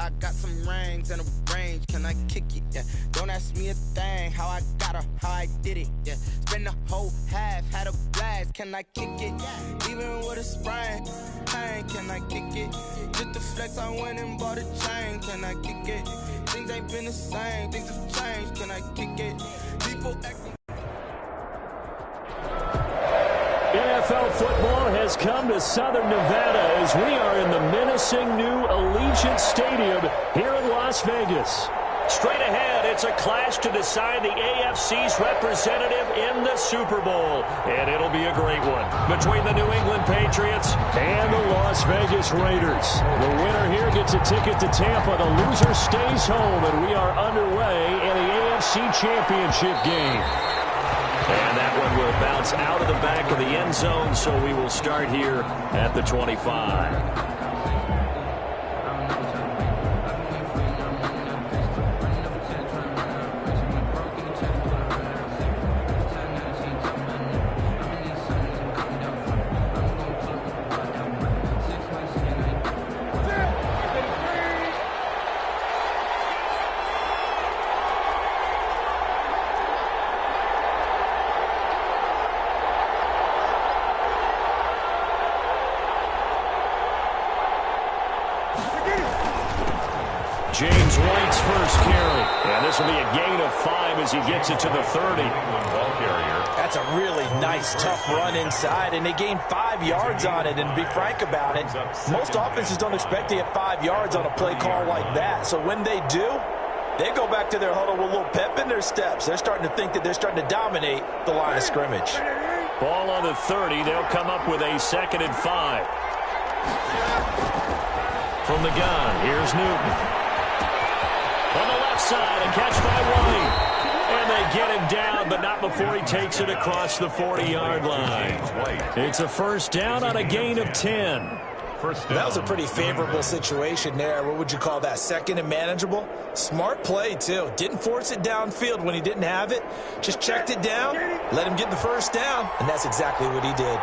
I got some rings and a range, can I kick it? Yeah, don't ask me a thing, how I got her, how I did it. Yeah, spend the whole half, had a blast, can I kick it? Even with a sprain, pain, can I kick it? Just the flex, I went and bought a chain, can I kick it? Things ain't been the same, things have changed, can I kick it? People acting. NFL football has come to Southern Nevada as we are in the menacing new Allegiant Stadium here in Las Vegas. Straight ahead, it's a clash to decide the AFC's representative in the Super Bowl. And it'll be a great one between the New England Patriots and the Las Vegas Raiders. The winner here gets a ticket to Tampa. The loser stays home, and we are underway in the AFC Championship game. And that one will bounce out of the back of the end zone, so we will start here at the 25. James White's first carry. And this will be a gain of 5 as he gets it to the 30. Ball carrier. That's a really nice, tough run inside, and they gained 5 yards on it. And to be frank about it, most offenses don't expect to get 5 yards on a play call like that. So when they do, they go back to their huddle with a little pep in their steps. They're starting to think that they're starting to dominate the line of scrimmage. Ball on the 30. They'll come up with a 2nd and 5. From the gun, here's Newton. On the left side, a catch by White. And they get him down, but not before he takes it across the 40-yard line. It's a first down on a gain of 10. That was a pretty favorable situation there. What would you call that? 2nd and manageable? Smart play, too. Didn't force it downfield when he didn't have it. Just checked it down, let him get the first down, and that's exactly what he did.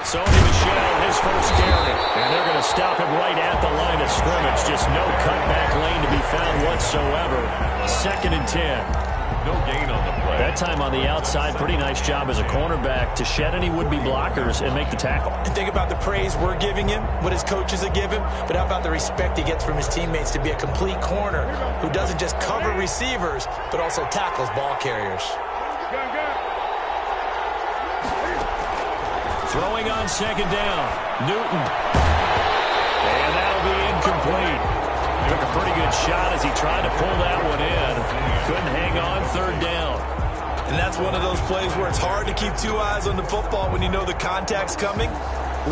Sony Michel, his first carry. And they're going to stop him right at the line of scrimmage. Just no cutback lane to be found whatsoever. 2nd and 10. No gain on the play. That time on the outside, pretty nice job as a cornerback to shed any would-be blockers and make the tackle. And think about the praise we're giving him, what his coaches have given, but how about the respect he gets from his teammates to be a complete corner who doesn't just cover receivers, but also tackles ball carriers. Throwing on 2nd down, Newton. And that'll be incomplete. Took a pretty good shot as he tried to pull that one in. Couldn't hang on 3rd down. And that's one of those plays where it's hard to keep 2 eyes on the football when you know the contact's coming,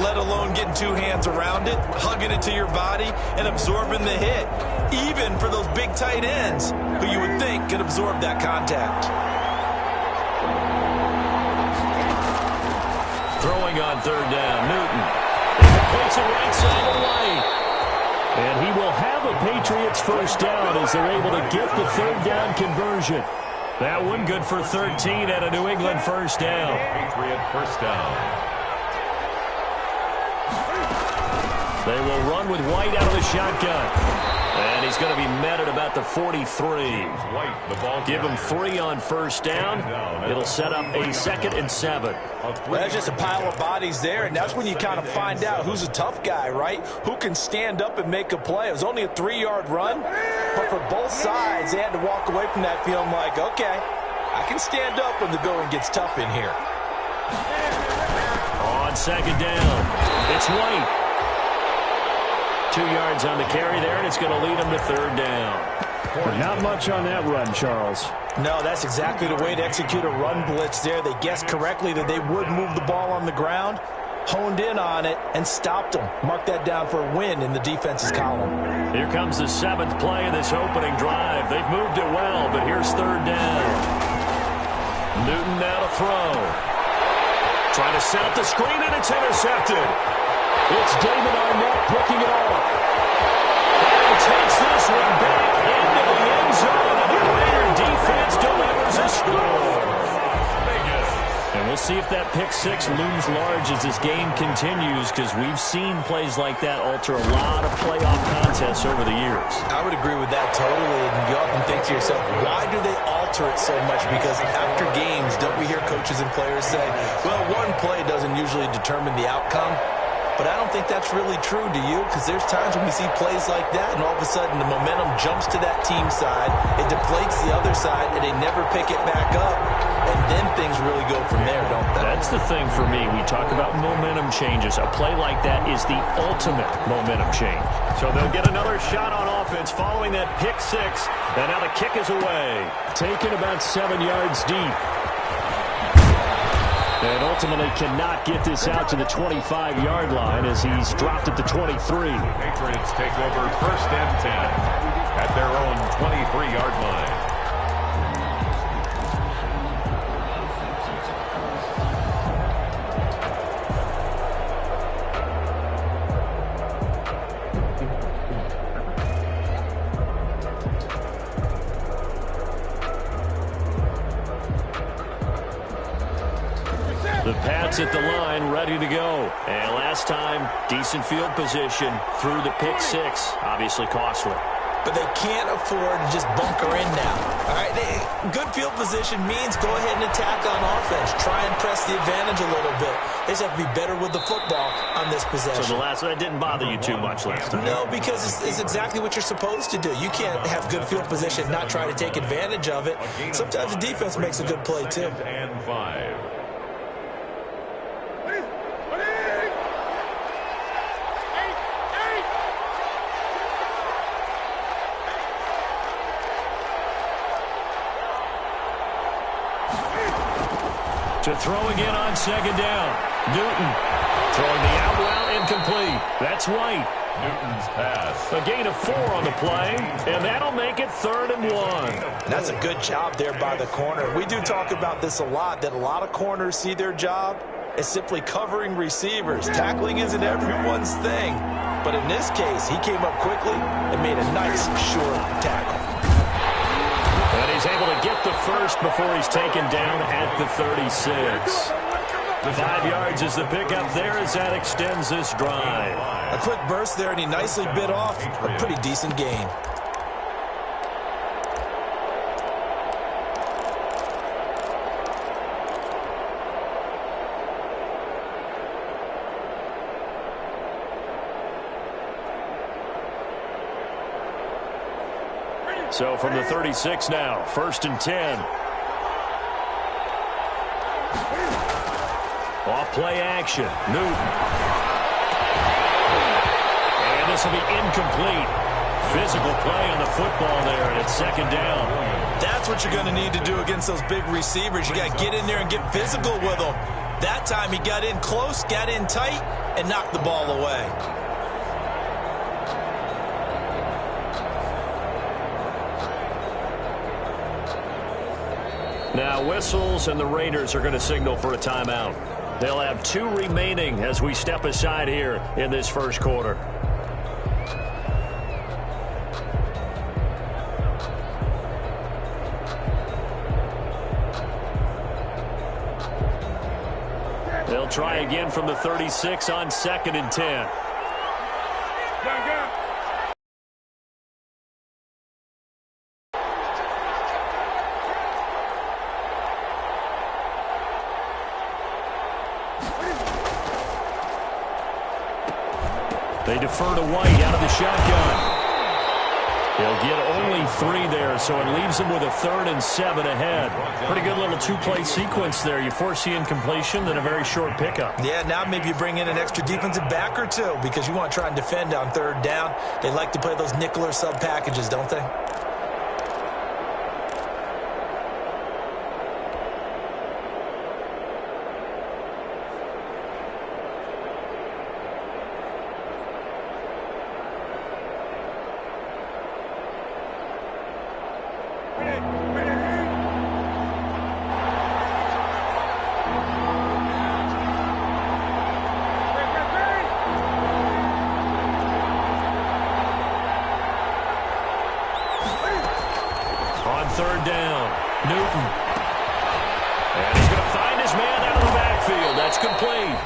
let alone getting 2 hands around it, hugging it to your body, and absorbing the hit. Even for those big tight ends who you would think could absorb that contact. Throwing on 3rd down, Newton. And completes it right side of White. And he will have a Patriots first down as they're able to get the 3rd down conversion. That one good for 13 at a New England first down. Patriot first down. They will run with White out of the shotgun. And he's going to be met at about the 43. White, the ball Give him 3 on first down. It'll set up a 2nd and 7. Well, that's just a pile of bodies there, and that's when you kind of find out who's a tough guy, right? Who can stand up and make a play. It was only a 3-yard run, but for both sides, they had to walk away from that feeling like, okay, I can stand up when the going gets tough in here. On 2nd down, it's White. 2 yards on the carry there, and it's going to lead him to 3rd down. Not much on that run, Charles. No, that's exactly the way to execute a run blitz there. They guessed correctly that they would move the ball on the ground, honed in on it, and stopped them. Mark that down for a win in the defense's column. Here comes the 7th play of this opening drive. They've moved it well, but here's 3rd down. Newton now to throw. Trying to set up the screen, and it's intercepted. It's David Arnett picking it off. And he takes this one back into the end zone, and the Raider defense delivers a score. And We'll see if that pick six looms large as this game continues, because we've seen plays like that alter a lot of playoff contests over the years. I would agree with that totally. And you often think to yourself, why do they alter it so much? Because after games, don't we hear coaches and players say, well, one play doesn't usually determine the outcome? But I don't think that's really true, do you? Because there's times when we see plays like that, and all of a sudden the momentum jumps to that team side, it deflates the other side, and they never pick it back up. And then things really go from there, don't they? That's the thing for me. We talk about momentum changes. A play like that is the ultimate momentum change. So they'll get another shot on offense following that pick six, and now the kick is away. Taken about 7 yards deep. And ultimately cannot get this out to the 25-yard line as he's dropped at the 23. Patriots take over 1st and 10 at their own 23-yard line. The Pats at the line, ready to go. And last time, decent field position through the pick six. Obviously costly. But they can't afford to just bunker in now. All right, good field position means go ahead and attack on offense. Try and press the advantage a little bit. They just have to be better with the football on this possession. So the last one didn't bother you too much last time? No, because it's exactly what you're supposed to do. You can't have good field position, not try to take advantage of it. Sometimes the defense makes a good play, too. And 5. To throw again on 2nd down. Newton throwing the out route incomplete. That's White. Newton's pass. A gain of 4 on the play, and that'll make it 3rd and 1. That's a good job there by the corner. We do talk about this a lot, that a lot of corners see their job as simply covering receivers. Tackling isn't everyone's thing. But in this case, he came up quickly and made a nice, short tackle. And he's able to get the first before he's taken down at the 36. 5 yards is the pickup there as that extends this drive. A quick burst there, and he nicely bit off a pretty decent gain. So from the 36 now, 1st and 10. Off play action, Newton. And this will be incomplete. Physical play on the football there, and it's 2nd down. That's what you're going to need to do against those big receivers. You got to get in there and get physical with them. That time he got in close, got in tight, and knocked the ball away. Now whistles, and the Raiders are going to signal for a timeout. They'll have 2 remaining as we step aside here in this first quarter. They'll try again from the 36 on 2nd and 10. They defer to White out of the shotgun. They'll get only 3 there, so it leaves them with a 3rd and 7 ahead. Pretty good little 2-play sequence there. You force the incompletion, then a very short pickup. Yeah, now maybe you bring in an extra defensive back or 2 because you want to try and defend on 3rd down. They like to play those nickel or sub packages, don't they? On 3rd down, Newton. And he's going to find his man out of the It's complete.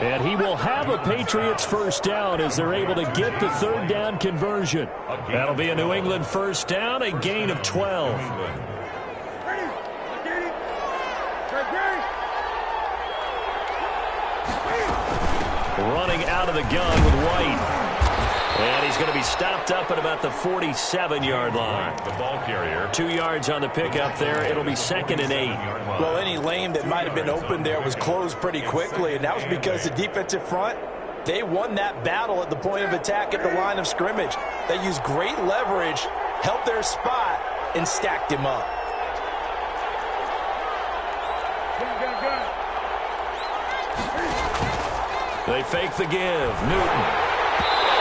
And he will have a Patriots first down as they're able to get the third down conversion. That'll be a New England first down, a gain of 12. Running out of the gun with White. And he's going to be stopped up at about the 47-yard line. The ball carrier. 2 yards on the pickup there. It'll be 2nd and 8. Well, any lane that might have been open there was closed pretty quickly, and that was because the defensive front, they won that battle at the point of attack at the line of scrimmage. They used great leverage, held their spot, and stacked him up. They fake the give. Newton.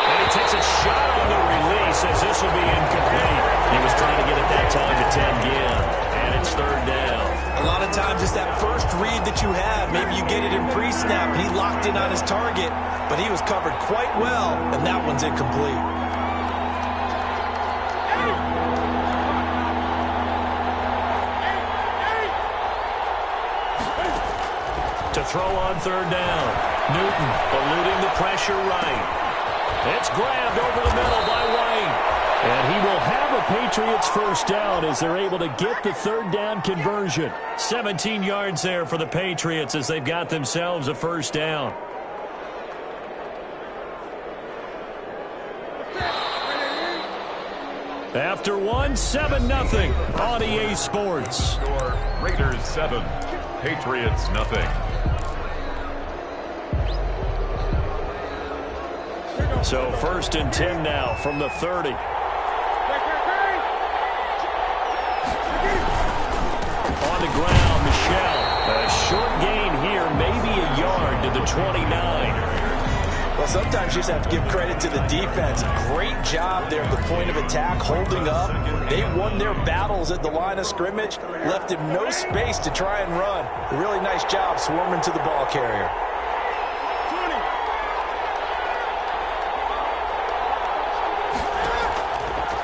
And he takes a shot on the release as this will be incomplete. He was trying to get it that time to 10 again. And it's third down. A lot of times it's that first read that you have. Maybe you get it in pre-snap. He locked in on his target, but he was covered quite well, and that one's incomplete. To throw on third down. Newton eluding the pressure right. It's grabbed over the middle by White. And he will have a Patriots first down as they're able to get the third down conversion. 17 yards there for the Patriots as they've got themselves a first down. After 7-0 on EA Sports. Score, Raiders 7, Patriots nothing. So 1st and 10 now from the 30. On the ground, Michel. A short gain here, maybe a yard to the 29. Well, sometimes you just have to give credit to the defense. Great job there at the point of attack, holding up. They won their battles at the line of scrimmage, left him no space to try and run. A really nice job swarming to the ball carrier.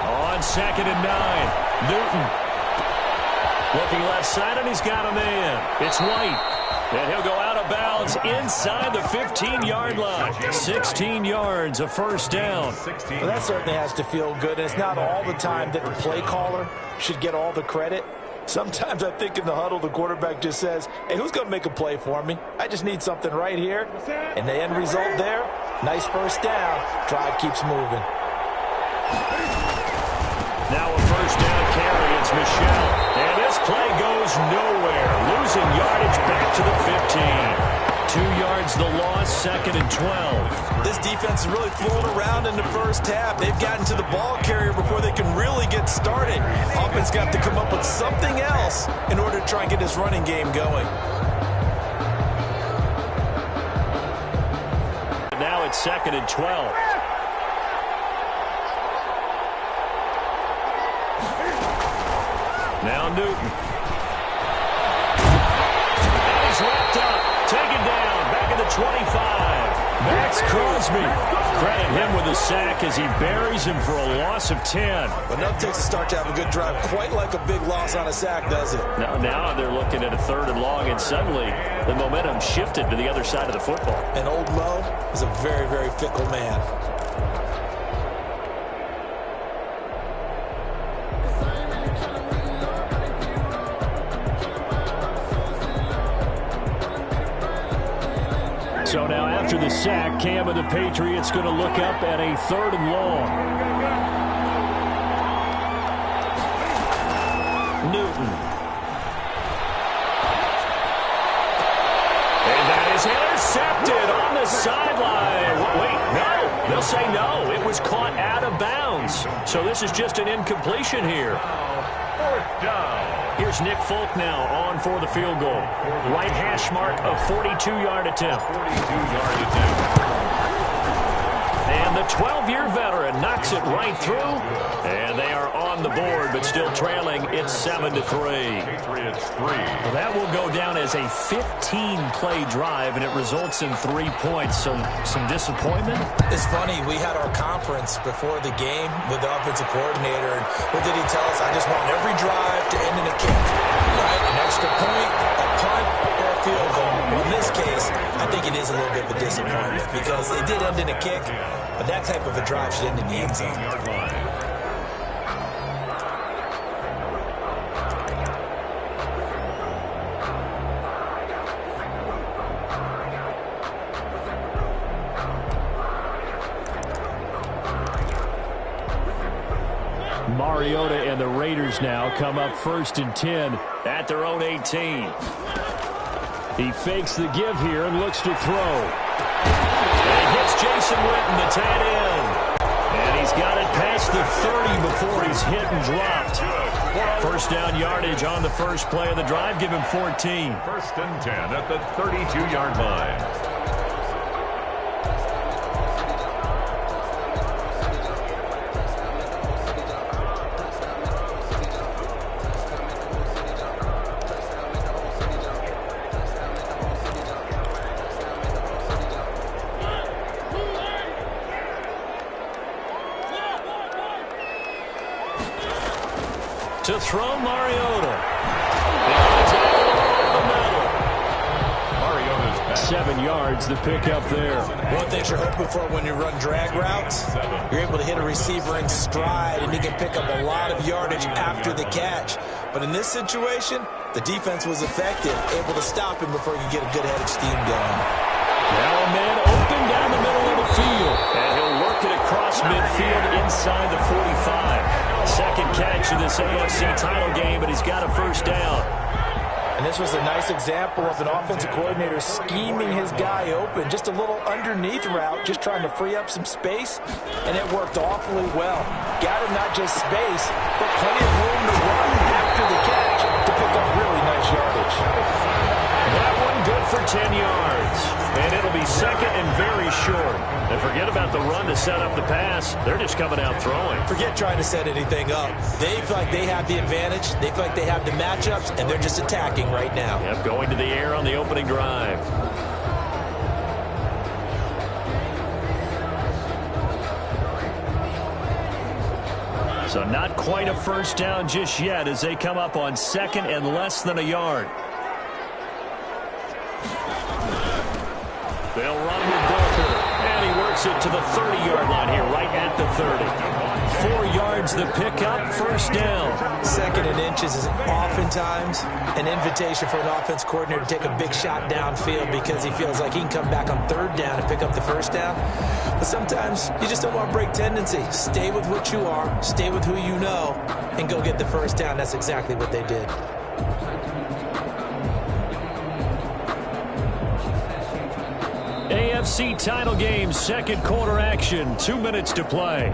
On 2nd and 9, Newton. Looking left side, and he's got a man. It's White. And he'll go out of bounds inside the 15-yard line. 16 yards, a first down. Well, that certainly has to feel good. And it's not all the time that the play caller should get all the credit. Sometimes I think in the huddle, the quarterback just says, hey, who's going to make a play for me? I just need something right here. And the end result there, nice first down. Drive keeps moving. Now a first down carry. It's Michel. And this play goes nowhere. Losing yardage back to the 15. 2 yards the loss, 2nd and 12. This defense is really flown around in the first half. They've gotten to the ball carrier before they can really get started. Offense got to come up with something else in order to try and get this running game going. Now it's 2nd and 12. Now Newton. And he's wrapped up. Taken down. Back at the 25. Max Crosby. Credit him with a sack as he buries him for a loss of 10. But nothing takes a start to have a good drive quite like a big loss on a sack, does it? Now they're looking at a 3rd and long, and suddenly the momentum shifted to the other side of the football. And old Mo is a very, very fickle man. So now after the sack, Cam and the Patriots going to look up at a 3rd and long. Newton. And that is intercepted on the sideline. Wait, no. They'll say no. It was caught out of bounds. So this is just an incompletion here. 4th down. Here's Nick Folk now on for the field goal. Right hash mark, a 42-yard attempt. 42-yard attempt. And the 12-year veteran knocks it right through. And they are on the board, but still trailing. It's 7-3. Patriots 3. Well, that will go down as a 15-play drive, and it results in 3 points. So some disappointment? It's funny, we had our conference before the game with the offensive coordinator, and what did he tell us? I just want every drive to end in a kick, right? An extra point, a punt, or a field goal. Well, in this case, I think it is a little bit of a disappointment because it did end in a kick, but that type of a drive should end in the end zone. Mariota and the Raiders now come up 1st and 10 at their own 18. He fakes the give here and looks to throw. And he hits Jason Witten, the tight end. And he's got it past the 30 before he's hit and dropped. First down yardage on the first play of the drive. Give him 14. 1st and 10 at the 32-yard line. To throw Mariota. Mariota's 7 yards, the pickup there. One thing you're hoping for when you run drag routes, you're able to hit a receiver in stride, and he can pick up a lot of yardage after the catch. But in this situation, the defense was effective, able to stop him before he could get a good head of steam going. Now a man open down the middle of the field. And he'll work it across midfield inside the 45. Second catch of this AFC title game, but he's got a first down. And this was a nice example of an offensive coordinator scheming his guy open. Just a little underneath route, just trying to free up some space, and it worked awfully well. Got him not just space, but plenty of room to run after the catch to pick up really nice yardage. That one good for 10 yards. And it'll be second and very short. And forget about the run to set up the pass. They're just coming out throwing. Forget trying to set anything up. They feel like they have the advantage. They feel like they have the matchups, and they're just attacking right now. Yep, going to the air on the opening drive. So not quite a first down just yet as they come up on second and less than a yard. They'll run with Booker, and he works it to the 30-yard line here, right at the 30. 4 yards the pickup, first down. Second and inches is oftentimes an invitation for an offense coordinator to take a big shot downfield because he feels like he can come back on 3rd down and pick up the first down. But sometimes you just don't want to break tendency. Stay with what you are, stay with who you know, and go get the first down. That's exactly what they did. AFC title game, second quarter action, 2 minutes to play.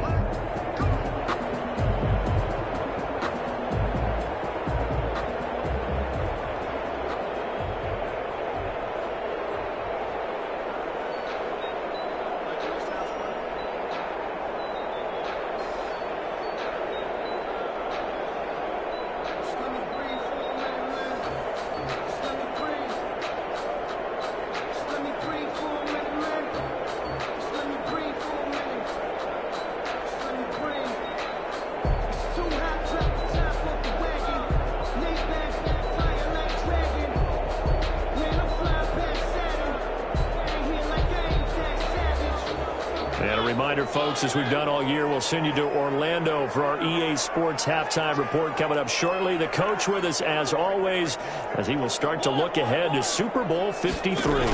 Folks, as we've done all year, we'll send you to Orlando for our EA Sports halftime report coming up shortly. The coach with us, as always, as he will start to look ahead to Super Bowl 53.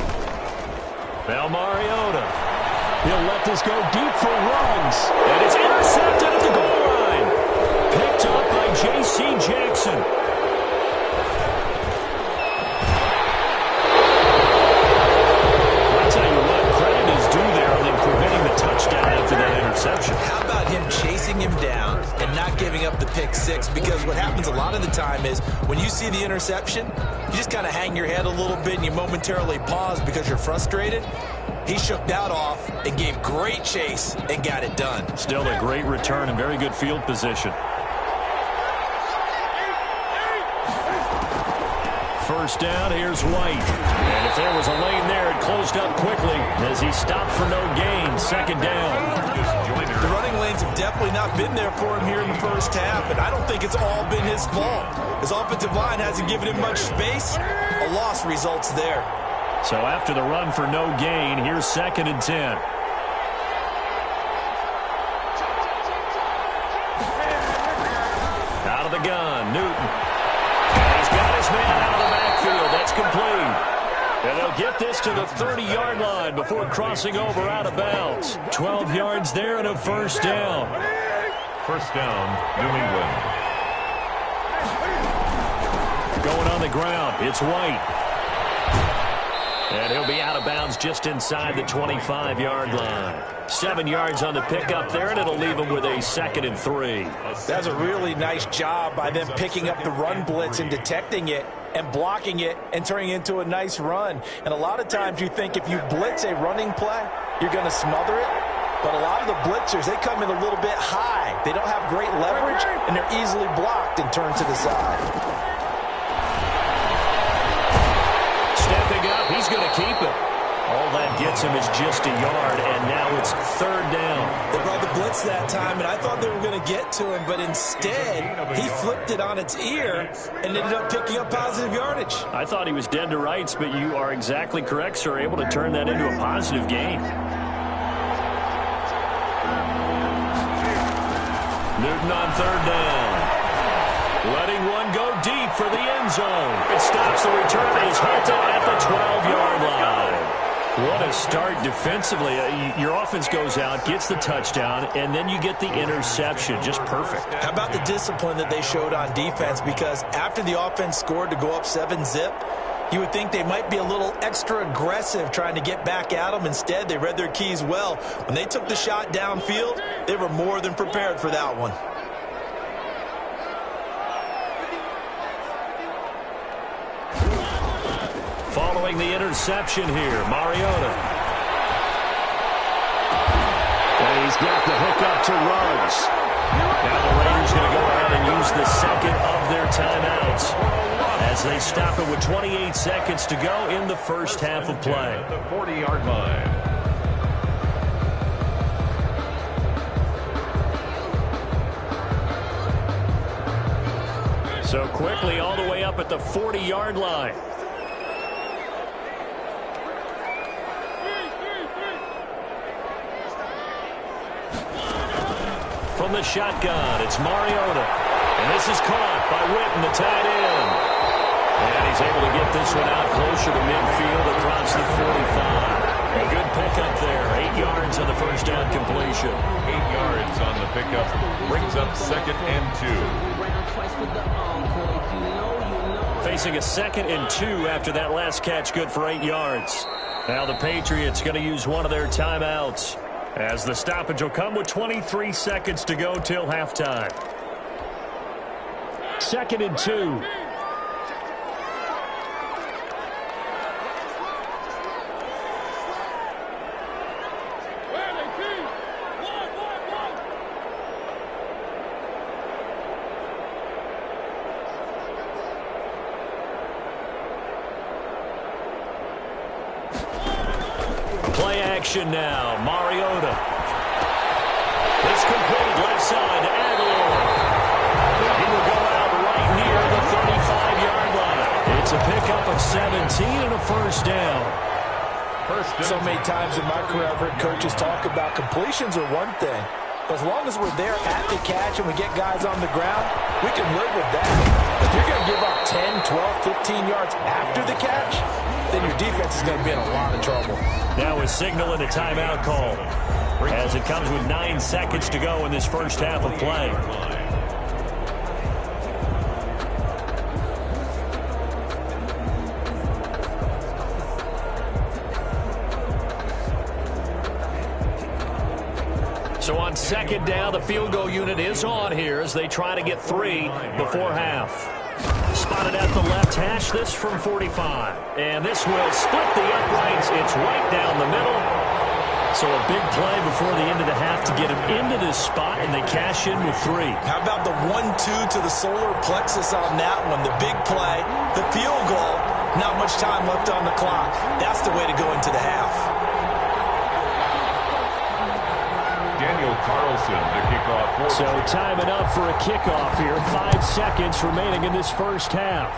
Now Mariota. He'll let this go deep for runs. And it's intercepted at the goal line. Picked up by J.C. Jackson. How about him chasing him down and not giving up the pick six? Because what happens a lot of the time is when you see the interception, you just kind of hang your head a little bit and you momentarily pause because you're frustrated. He shook that off and gave great chase and got it done. Still a great return and very good field position. First down, here's White. And if there was a lane there, it closed up quickly as he stopped for no gain. Second down. The running lane things have definitely not been there for him here in the first half, and I don't think it's all been his fault. His offensive line hasn't given him much space. A loss results there. So after the run for no gain, here's 2nd and 10. Out of the gun, Newton. And he's got his man out of the backfield. That's complete. And they'll get this to the 30-yard line before crossing over out of bounds. 12 yards there and a first down. First down, New England. Going on the ground, it's White. And he'll be out of bounds just inside the 25-yard line. 7 yards on the pickup there, and it'll leave him with a 2nd and 3. That's a really nice job by them picking up the run blitz and detecting it and blocking it and turning it into a nice run. And a lot of times you think if you blitz a running play, you're going to smother it. But a lot of the blitzers, they come in a little bit high. They don't have great leverage, and they're easily blocked and turned to the side. Stepping up, he's going to keep it. All that gets him is just a yard, and now it's 3rd down. They brought the blitz that time, and I thought they were going to get to him, but instead, he flipped it on its ear and ended up picking up positive yardage. I thought he was dead to rights, but you are exactly correct, sir, able to turn that into a positive gain. Newton on 3rd down. Letting one go deep for the end zone. It stops the return. He's halted at the 12-yard line. What a start defensively. Your offense goes out, gets the touchdown, and then you get the interception. Just perfect. How about the discipline that they showed on defense? Because after the offense scored to go up 7-zip, you would think they might be a little extra aggressive trying to get back at them. Instead, they read their keys well. When they took the shot downfield, they were more than prepared for that one. Following the interception here, Mariota. And he's got the hook up to Ruggs. Now the Raiders going to go ahead and use the 2nd of their timeouts as they stop it with 28 seconds to go in the first half of play. The 40-yard line. So quickly all the way up at the 40-yard line. From the shotgun, it's Mariota. And this is caught by Witten, the tight end. And he's able to get this one out closer to midfield across the 45. A good pickup there. 8 yards on the first down completion. 8 yards on the pickup. Brings up 2nd and 2. Facing a 2nd and 2 after that last catch, good for 8 yards. Now the Patriots going to use one of their timeouts, as the stoppage will come with 23 seconds to go till halftime. 2nd and 2. Play action now. Mariota. It's complete left side to Aguilar. He will go out right near the 35-yard line. It's a pickup of 17 and a first down. So many times in my career I've heard coaches talk about completions are one thing. But as long as we're there at the catch and we get guys on the ground, we can live with that. If you're going to give up 10, 12, 15 yards after the catch, then your defense is going to be in a lot of trouble. Now a signal and a timeout call as it comes with 9 seconds to go in this first half of play. So on 2nd down, the field goal unit is on here as they try to get 3 before half. Spotted at the left hash, this from 45. And this will split the uprights. It's right down the middle. So a big play before the end of the half to get him into this spot, and they cash in with 3. How about the 1-2 to the solar plexus on that one? The big play, the field goal, not much time left on the clock. That's the way to go into the half. Daniel Carlson to kick off. So timing up for a kickoff here. 5 seconds remaining in this first half.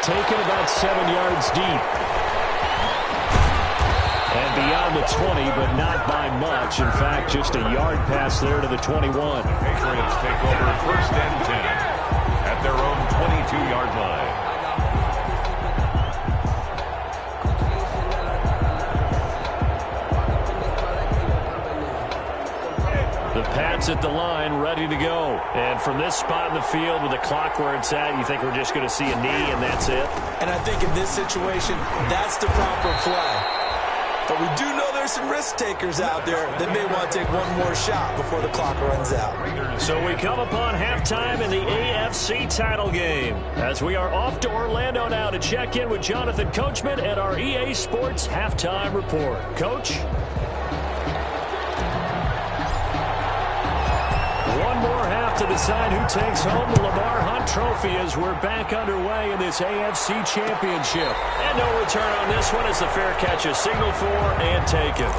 Taken about 7 yards deep. And beyond the 20, but not by much. In fact, just a yard pass there to the 21. Patriots take over 1st and 10 at their own 22-yard line. The Pats at the line, ready to go. And from this spot in the field with the clock where it's at, you think we're just going to see a knee and that's it? And I think in this situation, that's the proper play. But we do know there's some risk takers out there that may want to take one more shot before the clock runs out. So we come upon halftime in the AFC title game as we are off to Orlando now to check in with Jonathan Coachman and our EA Sports halftime report. Coach? One more half to decide who takes home the Lamar Hunt Trophy as we're back underway in this AFC Championship. And no return on this one as the fair catch is signaled for and taken.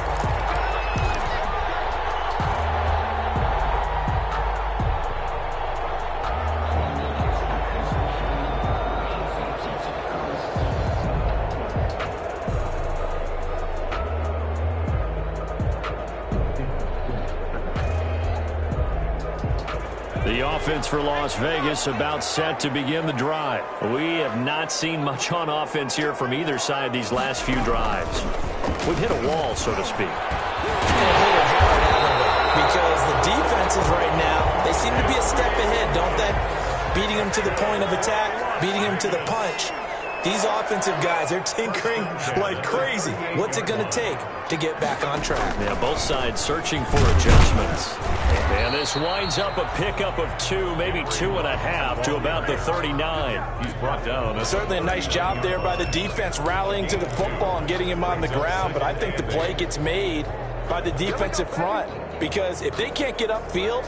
The offense for Las Vegas about set to begin the drive. We have not seen much on offense here from either side these last few drives. We've hit a wall, so to speak. Because the defenses right now, they seem to be a step ahead, don't they? Beating them to the point of attack, beating them to the punch. These offensive guys, they're tinkering like crazy. What's it going to take to get back on track? Yeah, both sides searching for adjustments. And this winds up a pickup of 2, maybe 2.5 to about the 39. He's brought down. Certainly a nice job there by the defense rallying to the football and getting him on the ground. But I think the play gets made by the defensive front. Because if they can't get upfield,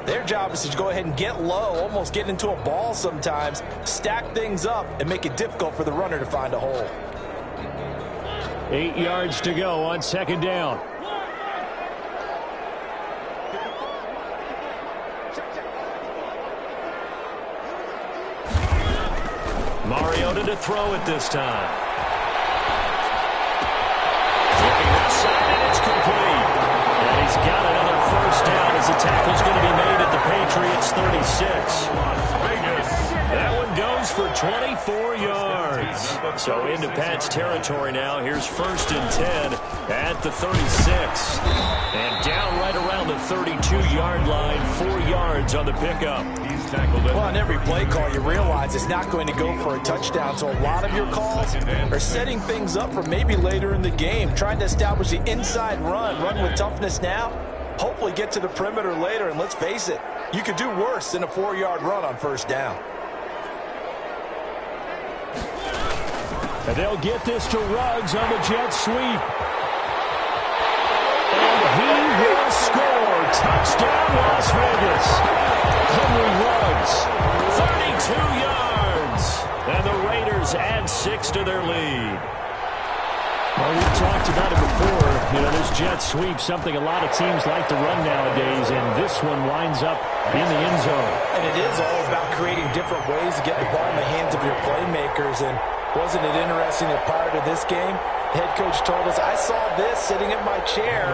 their job is to go ahead and get low, almost get into a ball sometimes, stack things up, and make it difficult for the runner to find a hole. 8 yards to go on 2nd down. Mariota to throw it this time. Looking outside, and it's complete. And he's got another first down as the tackle's going to be made at the Patriots 36. That one goes for 24 yards. So into Pat's territory now. Here's 1st and 10 at the 36. And down right around the 32-yard line, 4 yards on the pickup. He's tackled it. Well, on every play call, you realize it's not going to go for a touchdown. So a lot of your calls are setting things up for maybe later in the game, trying to establish the inside run with toughness now, hopefully get to the perimeter later. And let's face it, you could do worse than a 4-yard run on 1st down. And they'll get this to Ruggs on the jet sweep. And he will score. Touchdown, Las Vegas. Henry Ruggs, 32 yards. And the Raiders add 6 to their lead. Well, we've talked about it before. You know, this jet sweep, something a lot of teams like to run nowadays, and this one winds up in the end zone. And it is all about creating different ways to get the ball in the hands of your playmakers. And wasn't it interesting that prior to this game, head coach told us, I saw this sitting in my chair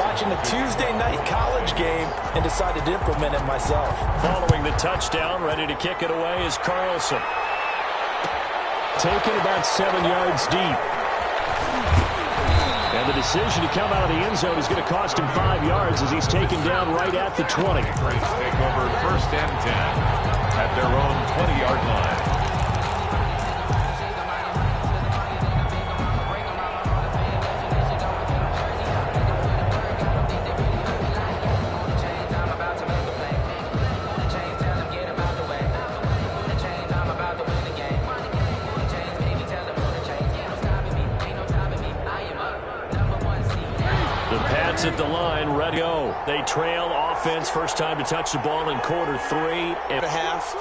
watching a Tuesday night college game and decided to implement it myself. Following the touchdown, ready to kick it away is Carlson. Taken about 7 yards deep. And the decision to come out of the end zone is going to cost him 5 yards as he's taken down right at the 20. Take over 1st and 10 at their own 20-yard line. At the line, ready to go. They trail offense, first time to touch the ball in quarter 3. And a half.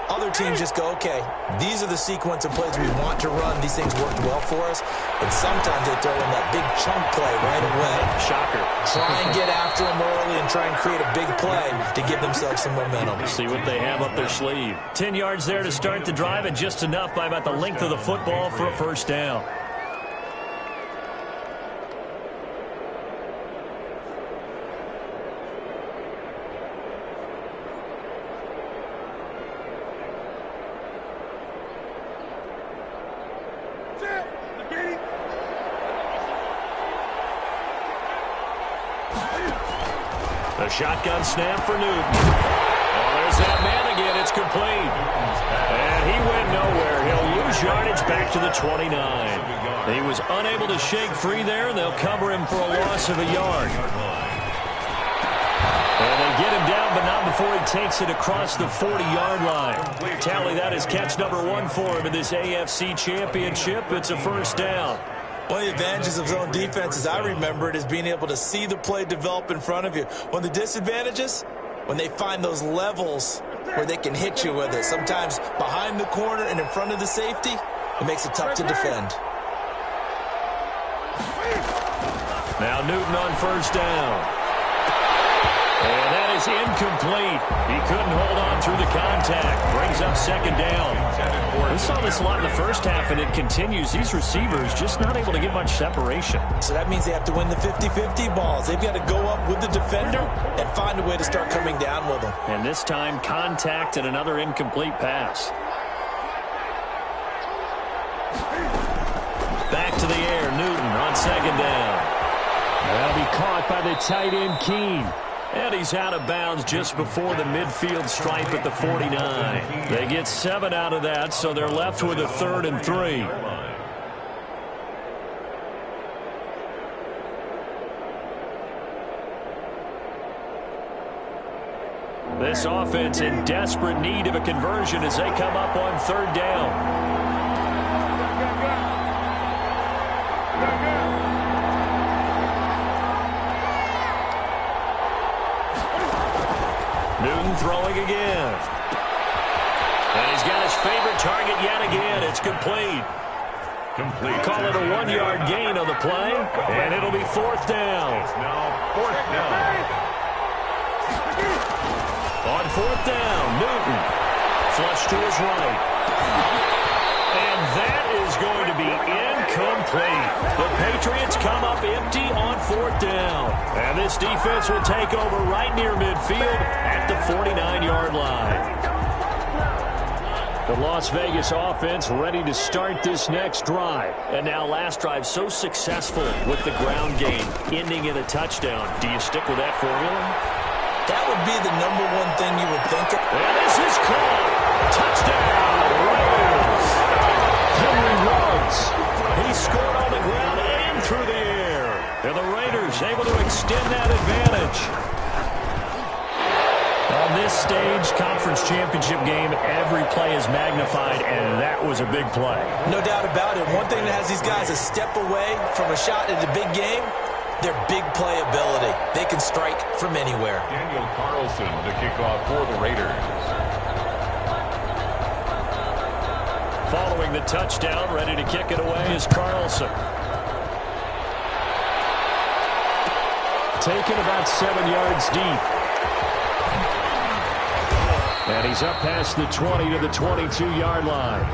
other teams just go, okay, these are the sequence of plays we want to run. These things worked well for us. And sometimes they throw in that big chunk play right away. Shocker. Try and get after them early and try and create a big play to give themselves some momentum. See what they have up their sleeve. 10 yards there to start the drive, and just enough by about the length of the football for a first down. The shotgun snap for Newton. Oh, there's that man again. It's complete. And he went nowhere. He'll lose yardage back to the 29. He was unable to shake free there, and they'll cover him for a loss of a yard. And they get him down, but not before he takes it across the 40-yard line. Tally, that is catch number 1 for him in this AFC Championship. It's a first down. One of the advantages of zone defense, as I remember it, is being able to see the play develop in front of you. One of the disadvantages, when they find those levels where they can hit you with it. Sometimes behind the corner and in front of the safety, it makes it tough to defend. Now Newton on first down. And that is incomplete. He couldn't hold on through the contact. Brings up second down. We saw this a lot in the first half, and it continues. These receivers just not able to get much separation. So that means they have to win the 50-50 balls. They've got to go up with the defender and find a way to start coming down with them. And this time, contact and another incomplete pass. Back to the air, Newton on second down. That'll be caught by the tight end, Keene. And he's out of bounds just before the midfield stripe at the 49. They get 7 out of that, so they're left with a 3rd and 3. This offense in desperate need of a conversion as they come up on 3rd down. Newton throwing again. And he's got his favorite target yet again. It's complete. Call it a 1-yard gain on the play, and it'll be 4th down. Now 4th down. On 4th down, Newton. Flush to his right. And that is going to be incomplete. The Patriots come up empty on 4th down. And this defense will take over right near midfield at the 49-yard line. The Las Vegas offense ready to start this next drive. And now last drive so successful with the ground game, ending in a touchdown. Do you stick with that formula? That would be the #1 thing you would think of. And this is called. Touchdown, Raiders. Henry Ruggs. He scored on the ground and through the air. And the Raiders able to extend that advantage. On this stage, conference championship game, every play is magnified, and that was a big play. No doubt about it. One thing that has these guys a step away from a shot at a big game, their big play ability. They can strike from anywhere. Daniel Carlson to kick off for the Raiders. Following the touchdown, ready to kick it away is Carlson. Taken about 7 yards deep. And he's up past the 20 to the 22-yard line.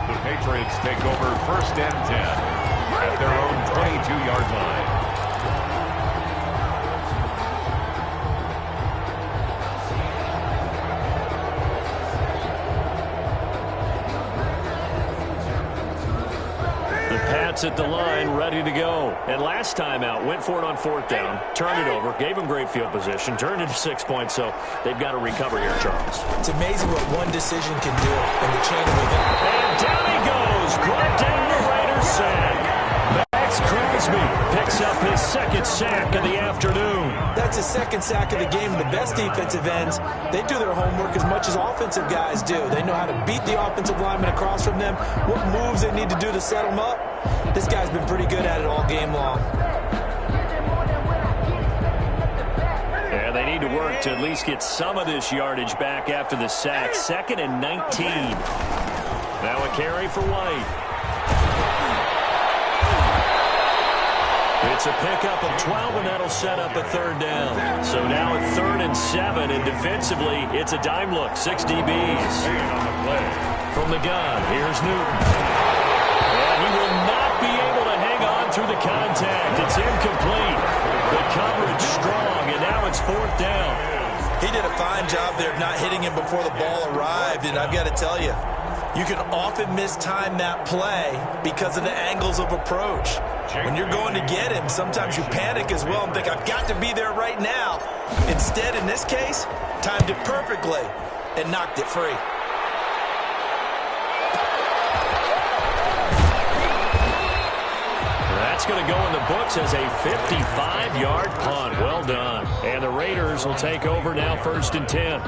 The Patriots take over 1st and 10 at their own 22-yard line. At the line, ready to go. And last time out, went for it on 4th down, turned it over, gave him great field position, turned it to 6 points, so they've got to recover here, Charles. It's amazing what one decision can do in the chain of events. And down he goes, brought down the Raiders sack. Max Crosby picks up his 2nd sack of the afternoon. That's his 2nd sack of the game. The best defensive ends, they do their homework as much as offensive guys do. They know how to beat the offensive lineman across from them, what moves they need to do to set them up. This guy's been pretty good at it all game long. And they need to work to at least get some of this yardage back after the sack. 2nd and 19. Now a carry for White. It's a pickup of 12, and that'll set up a 3rd down. So now at 3rd and 7, and defensively, it's a dime look. 6 DBs. From the gun, here's Newton. And he will not be able to hang on through the contact. It's incomplete. The coverage strong, and now it's 4th down. He did a fine job there of not hitting him before the ball arrived, and I've got to tell you, you can often mistime that play because of the angles of approach. When you're going to get him, sometimes you panic as well and think, I've got to be there right now. Instead, in this case, timed it perfectly and knocked it free. That's going to go in the books as a 55-yard punt. Well done. And the Raiders will take over now, 1st and 10.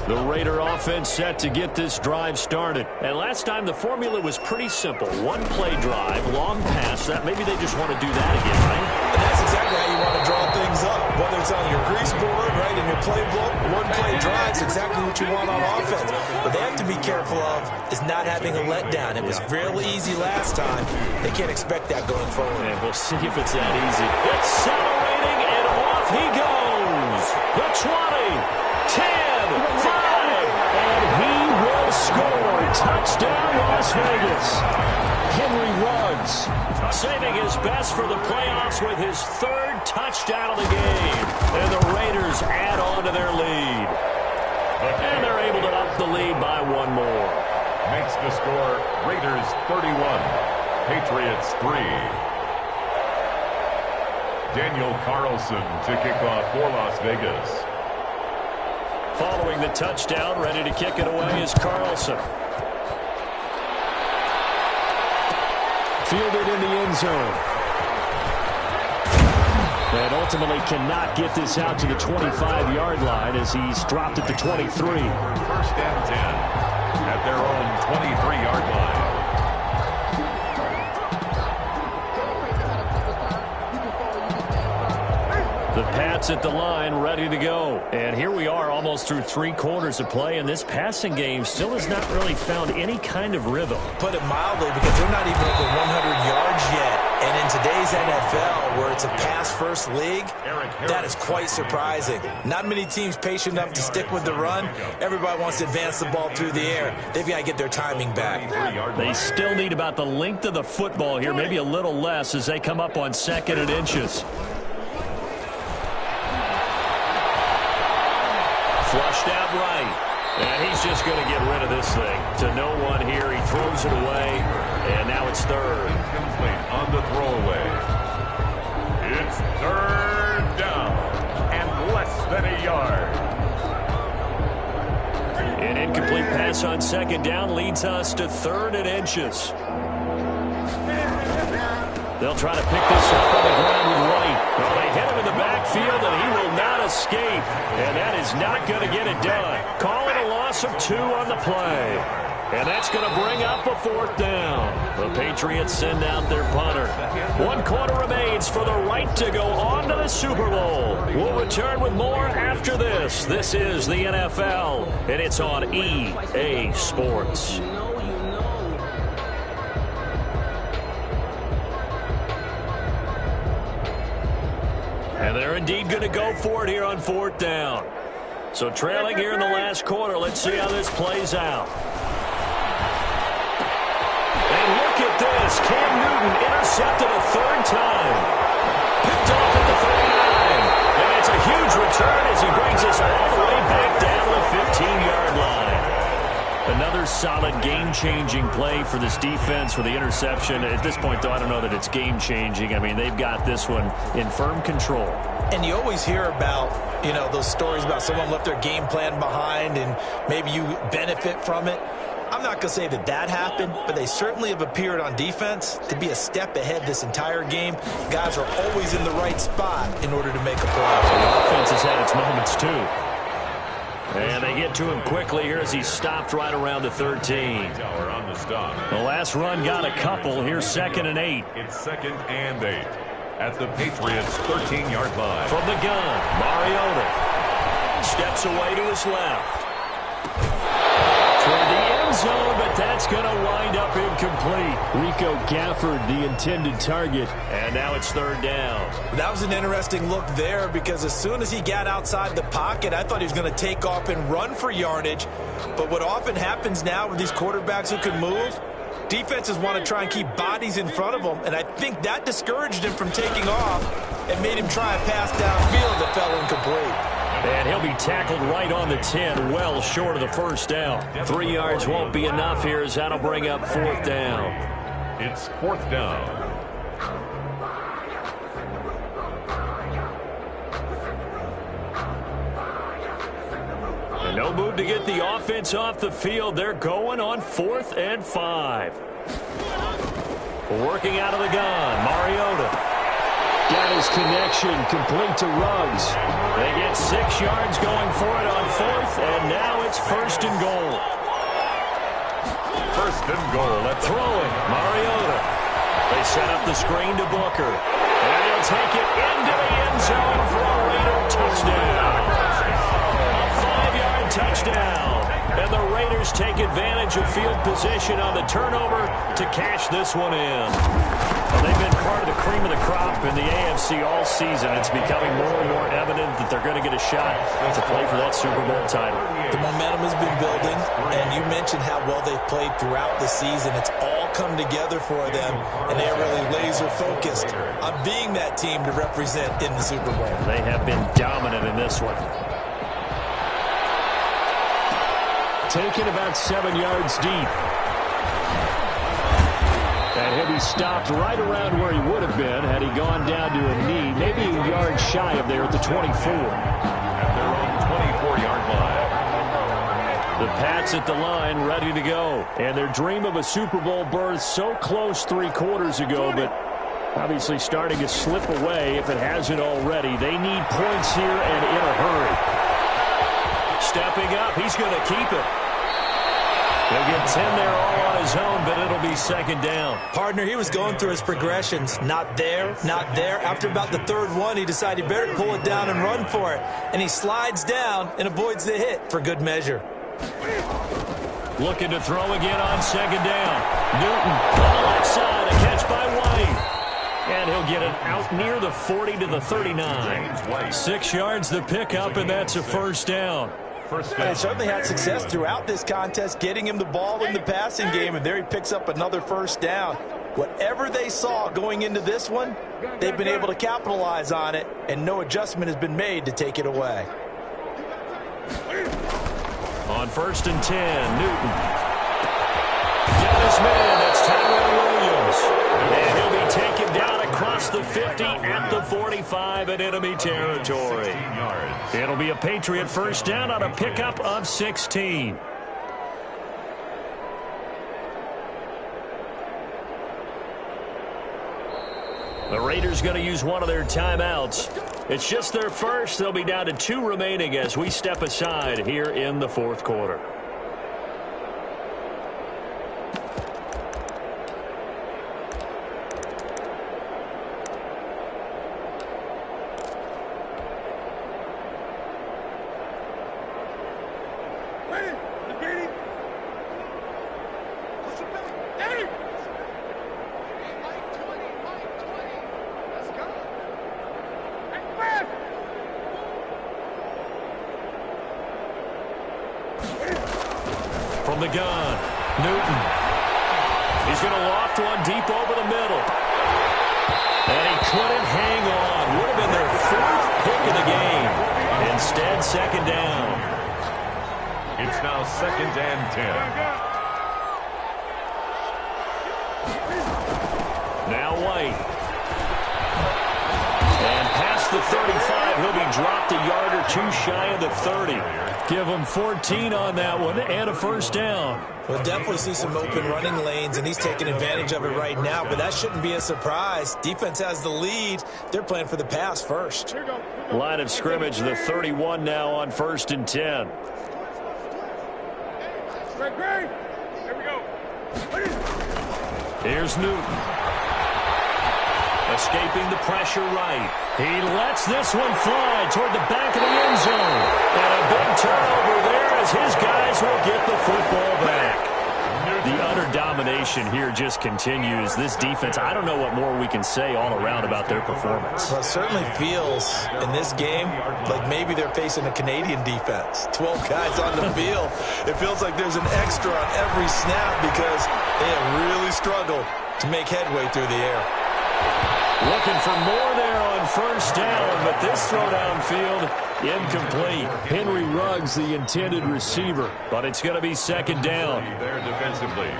The Raider offense set to get this drive started. And last time the formula was pretty simple. 1-play drive, long pass. Maybe they just want to do that again, right? And that's exactly how you want to draw things up. Whether it's on your grease board, right, in your playbook, 1-play drive is exactly what you want on offense. What they have to be careful of is not having a letdown. It was really easy last time. They can't expect that going forward. And we'll see if it's that easy. Accelerating, and off he goes. The 20, 10, 5. And he will score. Touchdown, Las Vegas. Henry Ruggs saving his best for the playoffs with his 3rd touchdown of the game. And the Raiders add on to their lead. And they're able to up the lead by 1 more. Makes the score Raiders 31, Patriots 3. Daniel Carlson to kick off for Las Vegas. Following the touchdown, ready to kick it away is Carlson. Fielded in the end zone. And ultimately cannot get this out to the 25-yard line as he's dropped at the 23. 1st and 10 at their own 23-yard line. The Pats at the line, ready to go. And here we are almost through 3 quarters of play, and this passing game still has not really found any kind of rhythm. Put it mildly, because they're not even over 100 yards yet. And in today's NFL, where it's a pass-first league, that is quite surprising. Not many teams patient enough to stick with the run. Everybody wants to advance the ball through the air. They've got to get their timing back. They still need about the length of the football here, maybe a little less as they come up on 2nd and inches. Flushed out right. And he's just going to get rid of this thing. To no one here. He throws it away. And now it's 3rd. Incomplete on the throwaway. It's 3rd down and less than a yard. An incomplete pass on 2nd down leads us to 3rd and inches. They'll try to pick this up on the ground with White. Well, they hit him in the backfield, and he will not escape. And that is not going to get it done. Call it a loss of 2 on the play. And that's going to bring up a 4th down. The Patriots send out their punter. 1 quarter remains for the right to go on to the Super Bowl. We'll return with more after this. This is the NFL, and it's on EA Sports. And they're indeed going to go for it here on 4th down. So trailing here in the last quarter. Let's see how this plays out. And look at this. Cam Newton intercepted a 3rd time. Picked off at the 39. And it's a huge return as he brings us all the way back down to the 15-yard line. Another solid game-changing play for this defense for the interception. At this point, though, I don't know that it's game-changing. I mean, they've got this one in firm control. And you always hear about, those stories about someone left their game plan behind and maybe you benefit from it. I'm not going to say that that happened, but they certainly have appeared on defense to be a step ahead this entire game. Guys are always in the right spot in order to make a play. The offense has had its moments, too. And they get to him quickly here as he's stopped right around the 13. The last run got a couple. Here's 2nd and 8. It's 2nd and 8 at the Patriots' 13-yard line. From the gun, Mariota steps away to his left. Toward the end zone, but that's going to wind up incomplete. Rico Gafford, the intended target, and now it's 3rd down. That was an interesting look there because as soon as he got outside the pocket, I thought he was going to take off and run for yardage. But what often happens now with these quarterbacks who can move, defenses want to try and keep bodies in front of them, and I think that discouraged him from taking off and made him try and pass downfield that fell incomplete. And he'll be tackled right on the 10, well short of the 1st down. 3 yards won't be enough here as that'll bring up 4th down. It's 4th down. And no move to get the offense off the field. They're going on 4th and 5. Working out of the gun, Mariota. Got his connection, complete to Ruggs. They get 6 yards going for it on 4th, and now it's 1st and goal. 1st and goal. Throwing, Mariota. They set up the screen to Booker. And he'll take it into the end zone for a Raider touchdown. A 5-yard touchdown. And the Raiders take advantage of field position on the turnover to cash this one in. Well, they've been part of the cream of the crop in the AFC all season. It's becoming more and more evident that they're going to get a shot to play for that Super Bowl title. The momentum has been building, and you mentioned how well they've played throughout the season. It's all come together for them, and they're really laser-focused on being that team to represent in the Super Bowl. They have been dominant in this one. Taken about 7 yards deep. And he'll be stopped right around where he would have been had he gone down to a knee, maybe a yard shy of there at the 24. At their own 24-yard line. The Pats at the line, ready to go. And their dream of a Super Bowl berth so close 3 quarters ago, but obviously starting to slip away if it hasn't already. They need points here and in a hurry. Stepping up, he's going to keep it. He'll get 10 there all on his own, but it'll be 2nd down. Partner, he was going through his progressions. Not there, not there. After about the 3rd one, he decided he better pull it down and run for it. And he slides down and avoids the hit for good measure. Looking to throw again on 2nd down. Newton on the left side, a catch by White. And he'll get it out near the 40 to the 39. 6 yards the pickup, and that's a 1st down. And he certainly had success throughout this contest, getting him the ball in the passing game, and there he picks up another 1st down. Whatever they saw going into this one, they've been able to capitalize on it, and no adjustment has been made to take it away. On 1st and 10, Newton. Got his man, that's Tyrell Williams. And he'll be taken down across the 50 at the 45 in enemy territory. It'll be a Patriot 1st down on a pickup of 16. The Raiders going to use one of their timeouts. It's just their first. They'll be down to 2 remaining as we step aside here in the 4th quarter. From the gun, Newton. He's going to loft one deep over the middle. And he couldn't hang on. Would have been their 4th pick of the game. Instead, 2nd down. It's now 2nd and 10. Now White. And pass past the 35. He'll be dropped a yard or two shy of the 30. Give him 14 on that one and a first down. We'll definitely see some open running lanes, and he's taking advantage of it right now, but that shouldn't be a surprise. Defense has the lead. They're playing for the pass first. Line of scrimmage, the 31 now on 1st and 10. Here we go. Here's Newton. Escaping the pressure right. He lets this one fly toward the back of the end zone. And a big turnover there as his guys will get the football back. The utter domination here just continues. This defense, I don't know what more we can say all around about their performance. Well, it certainly feels in this game like maybe they're facing a Canadian defense. 12 guys on the field. It feels like there's an extra on every snap because they have really struggled to make headway through the air. Looking for more there on first down, but this throw downfield incomplete. Henry Ruggs, the intended receiver, but it's going to be second down. There defensively.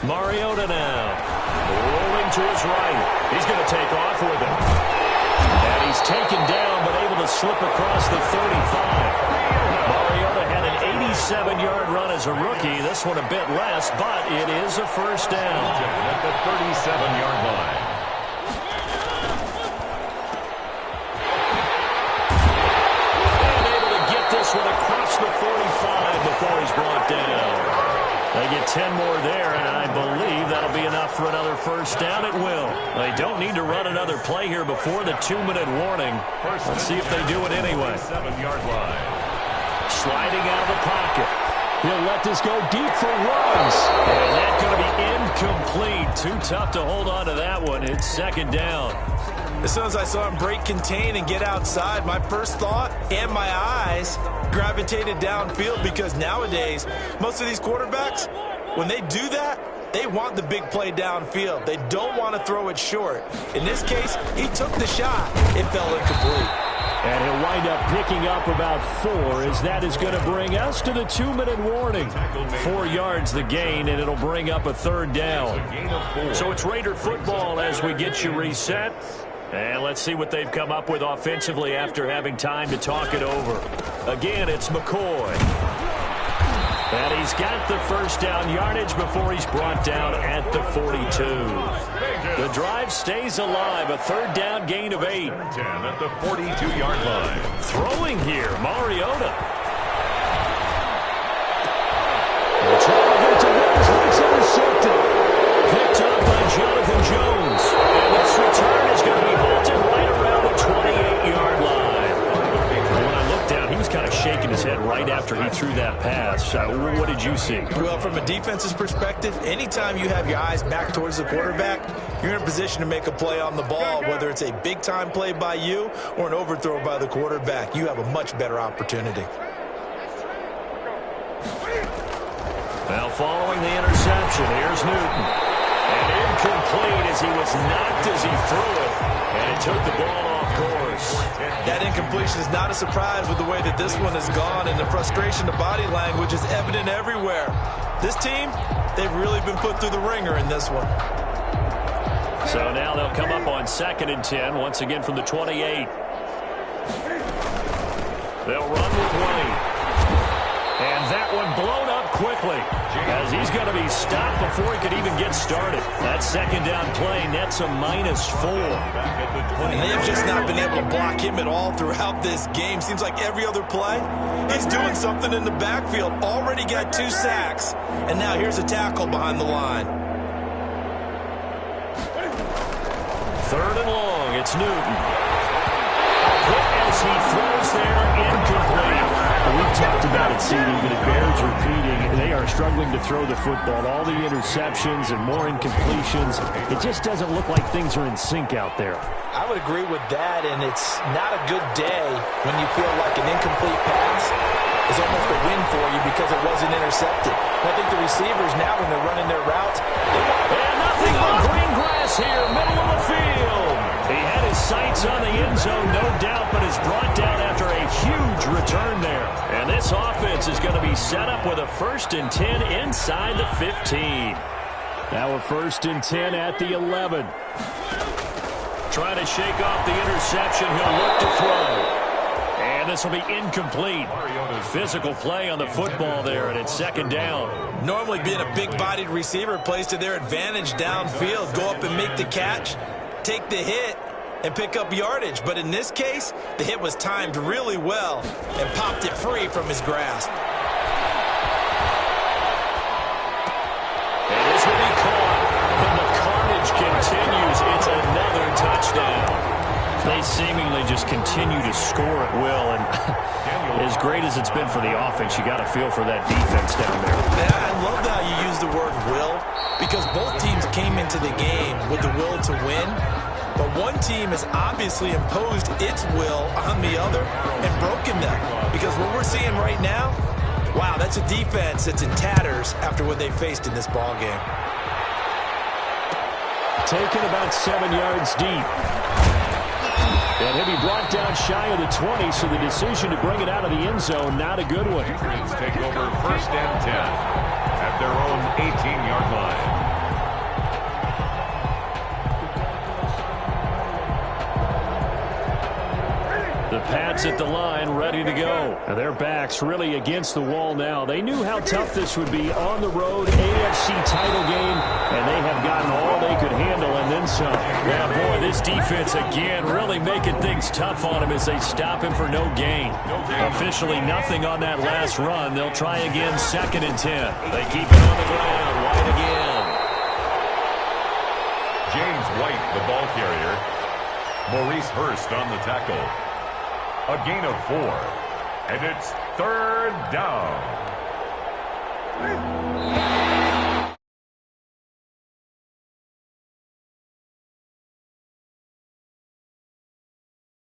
Mariota now. Rolling to his right. He's going to take off with it. And he's taken down, but able to slip across the 35. Mariota had an 87-yard run as a rookie. This one a bit less, but it is a first down. At the 37-yard line. And able to get this one across the 45 before he's brought down. They get 10 more there, and I believe that'll be enough for another first down. It will. They don't need to run another play here before the 2-minute warning. Let's see if they do it anyway. 7-yard line. Sliding out of the pocket. He'll let this go deep for Ruggs. And that's going to be incomplete. Too tough to hold on to that one. It's second down. As soon as I saw him break contain and get outside, my first thought and my eyes gravitated downfield because nowadays, most of these quarterbacks, when they do that, they want the big play downfield. They don't want to throw it short. In this case, he took the shot. It fell incomplete. And he'll wind up picking up about 4 as that is going to bring us to the 2-minute warning. 4 yards the gain, and it'll bring up a third down. So it's Raider football as we get you reset. And let's see what they've come up with offensively after having time to talk it over. Again, it's McCoy. And he's got the first down yardage before he's brought down at the 42. The drive stays alive, a third down gain of 8. 10 at the 42-yard line. Throwing here, Mariota. The try to Ruggs, but it's intercepted. Picked up by Jonathan Jones. And this return is going to be halted right around the 28-yard line. When I looked down, he was kind of shaking his head right after he threw that pass. What did you see? Well, from a defense's perspective, anytime you have your eyes back towards the quarterback, you're in a position to make a play on the ball, whether it's a big-time play by you or an overthrow by the quarterback. You have a much better opportunity. Now following the interception, here's Newton. And incomplete as he was knocked as he threw it. And it took the ball off course. That incompletion is not a surprise with the way that this one has gone, and the frustration, the body language is evident everywhere. This team, they've really been put through the ringer in this one. So now they'll come up on 2nd and 10, once again from the 28. They'll run with Wayne. And that one blown up quickly as he's going to be stopped before he could even get started. That second down play nets a -4. And they've just not been able to block him at all throughout this game. Seems like every other play, he's doing something in the backfield. Already got 2 sacks. And now here's a tackle behind the line. 3rd and long, it's Newton. As he throws there, incomplete. We've talked about it, CD, but it bears repeating. They are struggling to throw the football. All the interceptions and more incompletions. It just doesn't look like things are in sync out there. I would agree with that, and it's not a good day when you feel like an incomplete pass is almost a win for you because it wasn't intercepted. And I think the receivers now, when they're running their routes, and nothing but green grass here, middle of the field. He had his sights on the end zone, no doubt, but is brought down after a huge return there. And this offense is going to be set up with a 1st and 10 inside the 15. Now a 1st and 10 at the 11. Trying to shake off the interception. He'll look to throw. And this will be incomplete. Physical play on the football there, and it's 2nd down. Normally being a big-bodied receiver plays to their advantage downfield. Go up and make the catch, take the hit, and pick up yardage. But in this case, the hit was timed really well and popped it free from his grasp. And this will be caught, and the carnage continues. It's another touchdown. They seemingly just continue to score at will, and as great as it's been for the offense, you got to feel for that defense down there. Yeah, I love how you use the word will, because both teams came into the game with the will to win, but one team has obviously imposed its will on the other and broken them, because what we're seeing right now, wow, that's a defense that's in tatters after what they faced in this ball game. Taken about 7 yards deep. And he'll be brought down shy of the 20, so the decision to bring it out of the end zone, not a good one. Patriots take over 1st and 10 at their own 18-yard line. The Pats at the line, ready to go. Now their backs really against the wall now. They knew how tough this would be on the road, AFC title game, and they have gotten all they could handle and then some. Yeah, boy, this defense again really making things tough on him as they stop him for no gain. Officially nothing on that last run. They'll try again, 2nd and 10. They keep it on the ground, White again. James White, the ball carrier. Maurice Hurst on the tackle. A gain of 4, and it's 3rd down.